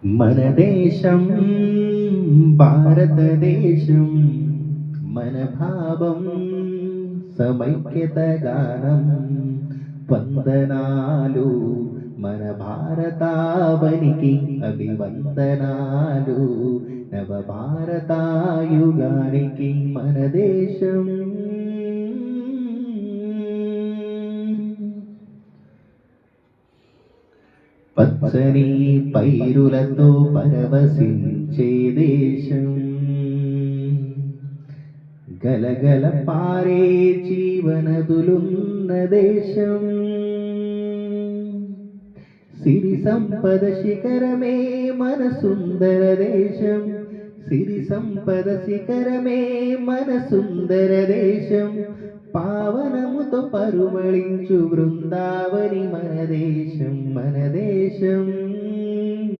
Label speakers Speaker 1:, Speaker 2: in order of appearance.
Speaker 1: మన దేశం భారతదేశం, మన భావం సమైక్యత గానం. వందనాలు మన భారతావనికి, అభివందనాలు నవ భారతాయుగానికి. మన దేశం పచ్చని పైరులతో పరవశించే దేశం, గలగల పారే జీవనదులున్న దేశం. సిరి సంపద శిఖరమే మన సుందర దేశం, సిరి సంపద శిఖరమే మన సుందర దేశం. పావనముతో పరుమళించు బృందావని మన దేశం, మన దేశం.